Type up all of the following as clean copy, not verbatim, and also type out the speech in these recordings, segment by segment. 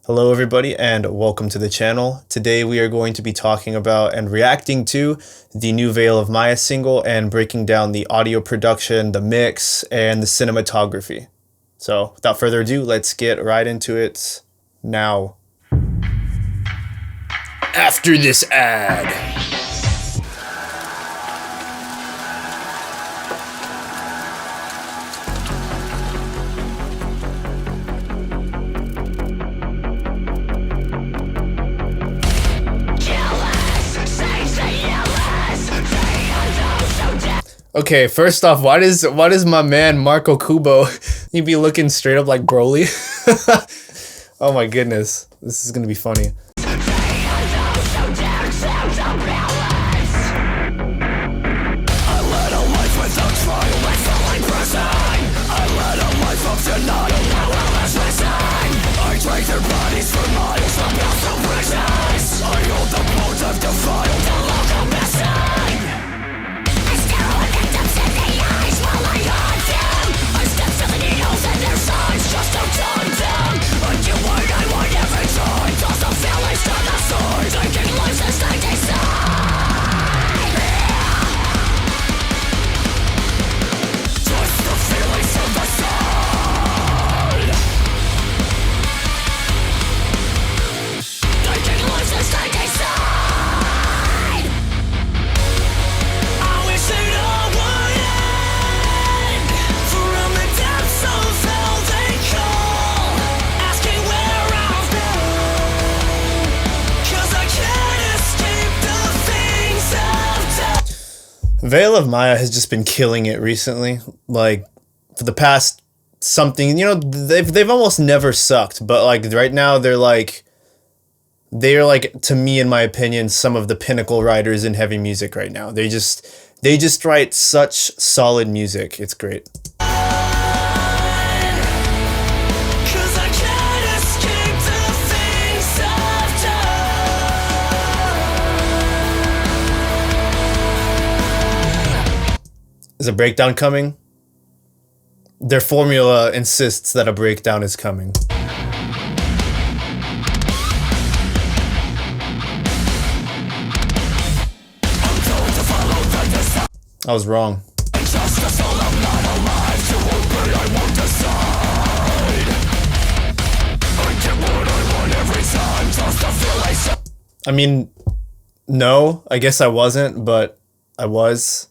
Hello everybody and welcome to the channel. Today we are going to be talking about and reacting to the new Veil of Maya single and breaking down the audio production, the mix, and the cinematography. So without further ado, let's get right into it now. After this ad. Okay, first off, why does my man Marco Kubo he be looking straight up like Broly? Oh my goodness, this is gonna be funny. Veil of Maya has just been killing it recently. Like for the past something, they've almost never sucked, but like right now they're like to me, in my opinion, some of the pinnacle writers in heavy music right now. They just write such solid music. It's great. Is a breakdown coming? Their formula insists that a breakdown is coming. I was wrong. I mean, no, I guess I wasn't, but I was.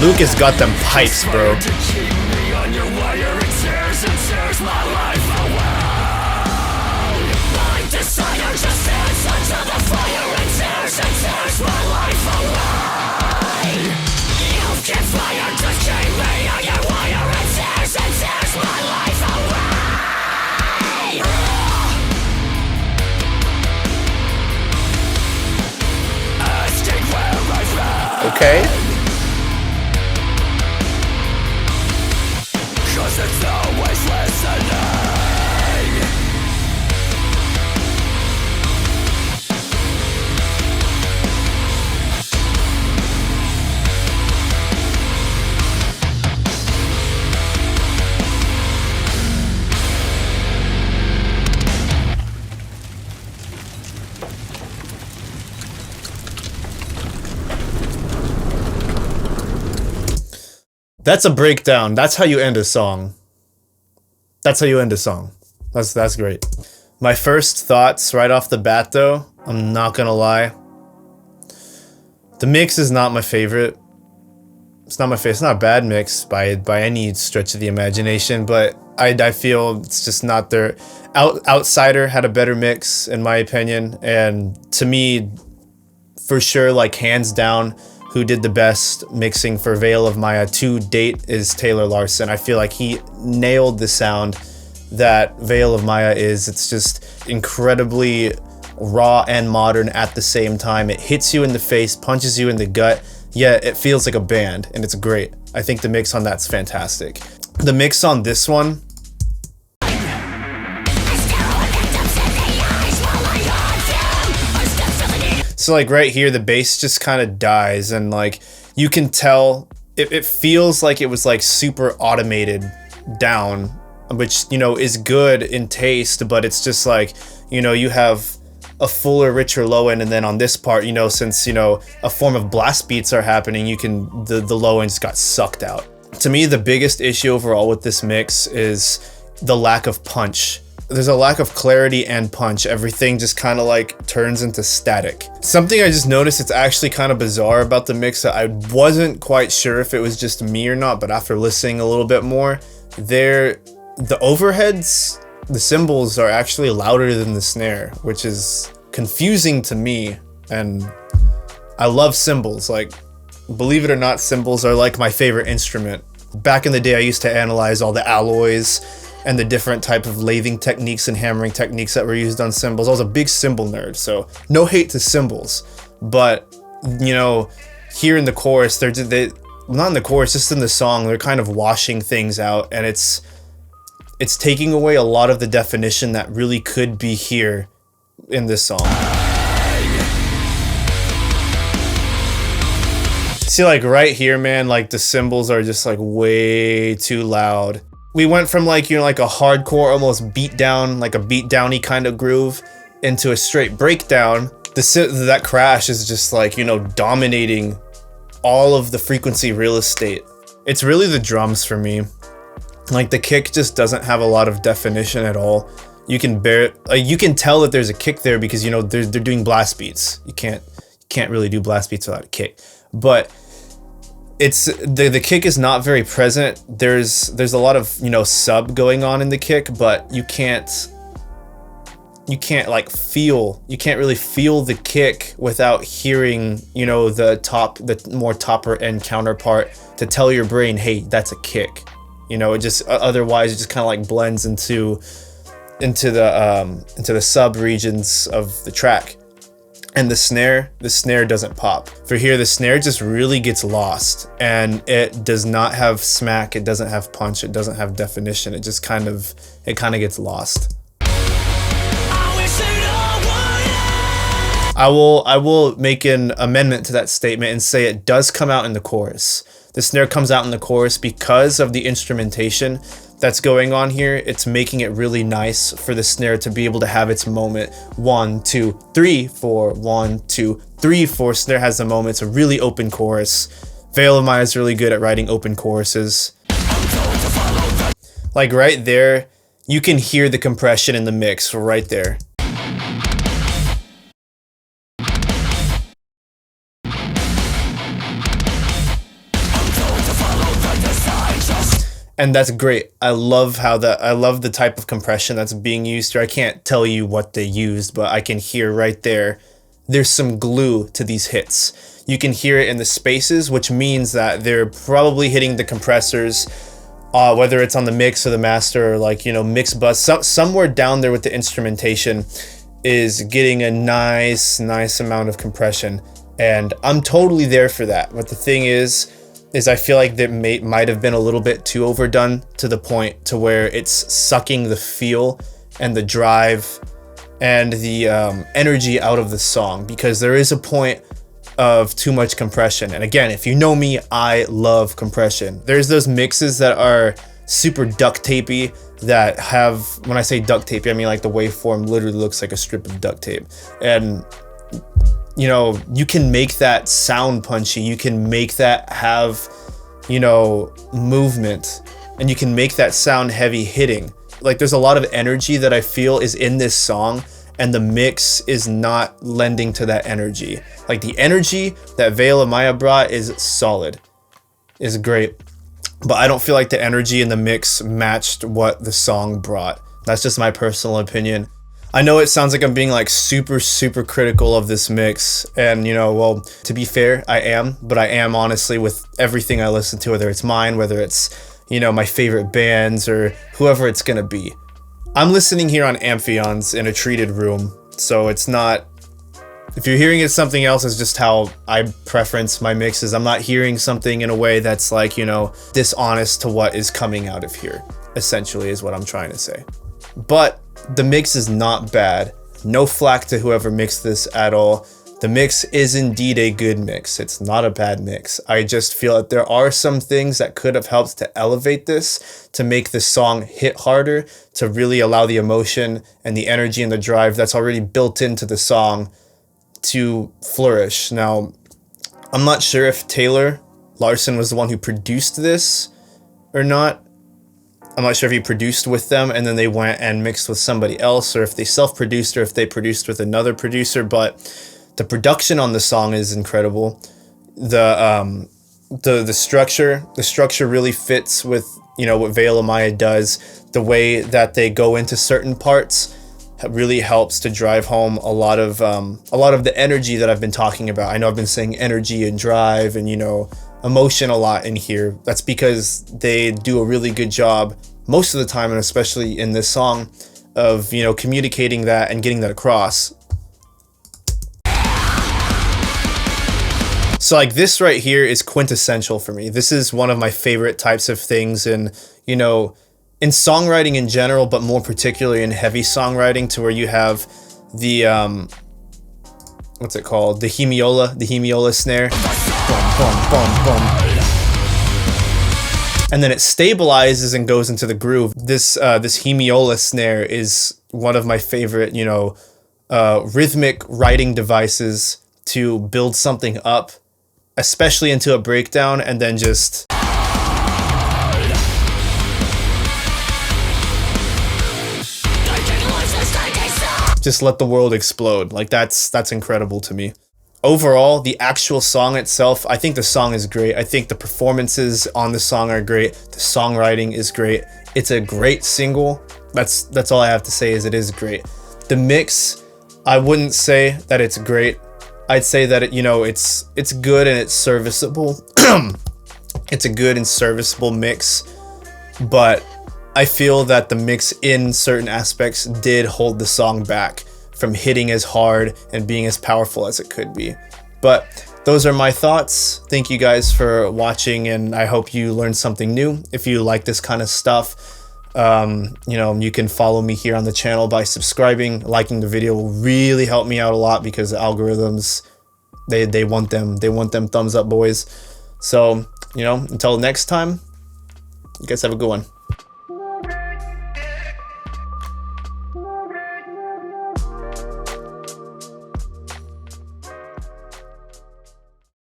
Lucas got them pipes, bro. Okay. That's a breakdown. That's how you end a song. That's how you end a song. That's great. My first thoughts right off the bat though, I'm not gonna lie, the mix is not my favorite. It's not my favorite. It's not a bad mix by any stretch of the imagination, but I feel it's just not their Outsider had a better mix in my opinion, and to me, for sure, like hands down, who did the best mixing for Veil of Maya to date is Taylor Larson. I feel like he nailed the sound that Veil of Maya is. It's just incredibly raw and modern at the same time. It hits you in the face, punches you in the gut, yet it feels like a band, and it's great. I think the mix on that's fantastic. The mix on this one, so like right here, the bass just kind of dies, and like you can tell it feels like it was like super automated down, which, you know, is good in taste, but it's just like, you know, you have a fuller, richer low end, and then on this part, you know, since, you know, a form of blast beats are happening, you can, the low end just got sucked out. To me, the biggest issue overall with this mix is the lack of punch. There's a lack of clarity and punch. Everything just kind of like turns into static. Something I just noticed, it's actually kind of bizarre about the mix that I wasn't quite sure if it was just me or not, but after listening a little bit more, the overheads, the cymbals are actually louder than the snare, which is confusing to me. And I love cymbals. Like, believe it or not, cymbals are like my favorite instrument. Back in the day, I used to analyze all the alloys and the different type of lathing techniques and hammering techniques that were used on cymbals. I was a big cymbal nerd, so no hate to cymbals. But, you know, here in the chorus, not in the chorus, just in the song, they're kind of washing things out, and it's taking away a lot of the definition that really could be here in this song. See, like right here, man, like the cymbals are just like way too loud. We went from like, you know, like a hardcore, almost beat down, like a beat downy kind of groove into a straight breakdown. That crash is just like, you know, dominating all of the frequency real estate. It's really the drums for me. Like the kick just doesn't have a lot of definition at all. You can tell that there's a kick there because, you know, they're doing blast beats. You can't really do blast beats without a kick. But it's the kick is not very present. There's a lot of, you know, sub going on in the kick, but you can't really feel the kick without hearing, you know, the more topper end counterpart to tell your brain, hey, that's a kick. You know, it just otherwise it just kind of like blends into the sub regions of the track. And the snare doesn't pop. For here, the snare just really gets lost, and it does not have smack, it doesn't have punch, it doesn't have definition. It just kind of gets lost. I will make an amendment to that statement and say it does come out in the chorus. The snare comes out in the chorus because of the instrumentation that's going on here. It's making it really nice for the snare to be able to have its moment. 1, 2, 3, 4, 1, 2, 3, 4. Snare has a moment. It's a really open chorus. Veil of Maya is really good at writing open choruses. Like right there, you can hear the compression in the mix right there. And that's great. I love the type of compression that's being used here. I can't tell you what they used, but I can hear right there, there's some glue to these hits. You can hear it in the spaces, which means that they're probably hitting the compressors, whether it's on the mix or the master, or like, you know, mix bus, somewhere down there with the instrumentation is getting a nice amount of compression. And I'm totally there for that. But the thing is I feel like that might have been a little bit too overdone to the point to where it's sucking the feel and the drive and the energy out of the song, because there is a point of too much compression. And again, if you know me, I love compression. There's those mixes that are super duct tapey that have, when I say duct tapey, I mean like the waveform literally looks like a strip of duct tape. And you know, you can make that sound punchy, you can make that have, you know, movement, and you can make that sound heavy hitting. like there's a lot of energy that I feel is in this song, and the mix is not lending to that energy. Like the energy that Veil of Maya brought is solid, is great, but I don't feel like the energy in the mix matched what the song brought. That's just my personal opinion. I know it sounds like I'm being like super critical of this mix, and you know, well, to be fair, I am, but I am honestly with everything I listen to, whether it's mine, whether it's, you know, my favorite bands or whoever it's gonna be. I'm listening here on Amphion's in a treated room, so it's not, if you're hearing it something else, it's just how I preference my mixes. I'm not hearing something in a way that's like, you know, dishonest to what is coming out of here, essentially is what I'm trying to say. But the mix is not bad. No flack to whoever mixed this at all. The mix is indeed a good mix. It's not a bad mix. I just feel that there are some things that could have helped to elevate this, to make this song hit harder, to really allow the emotion and the energy and the drive that's already built into the song to flourish. Now, I'm not sure if Taylor Larson was the one who produced this or not. I'm not sure if he produced with them and then they went and mixed with somebody else, or if they self-produced, or if they produced with another producer, but the production on the song is incredible. The structure really fits with, you know, what Veil of Maya does. The way that they go into certain parts really helps to drive home a lot of the energy that I've been talking about. I know I've been saying energy and drive and, you know, emotion a lot in here. That's because they do a really good job most of the time, and especially in this song, of, you know, communicating that and getting that across. So like this right here is quintessential for me. This is one of my favorite types of things in, you know, in songwriting in general, but more particularly in heavy songwriting, to where you have the what's it called? The hemiola snare. Boom, boom, boom, boom. And then it stabilizes and goes into the groove. This hemiola snare is one of my favorite, you know, rhythmic writing devices to build something up, especially into a breakdown, and then just let the world explode. Like that's incredible to me. Overall, the actual song itself, I think the song is great. I think the performances on the song are great. The songwriting is great. It's a great single. That's all I have to say, is it is great. The mix, I wouldn't say that it's great. I'd say that it, you know, it's good and it's serviceable. It's a good and serviceable mix, but I feel that the mix in certain aspects did hold the song back from hitting as hard and being as powerful as it could be. But those are my thoughts. Thank you guys for watching, and I hope you learned something new. If you like this kind of stuff, you know, you can follow me here on the channel by subscribing. Liking the video will really help me out a lot, because the algorithms, they want them thumbs up, boys. So, you know, until next time, you guys have a good one.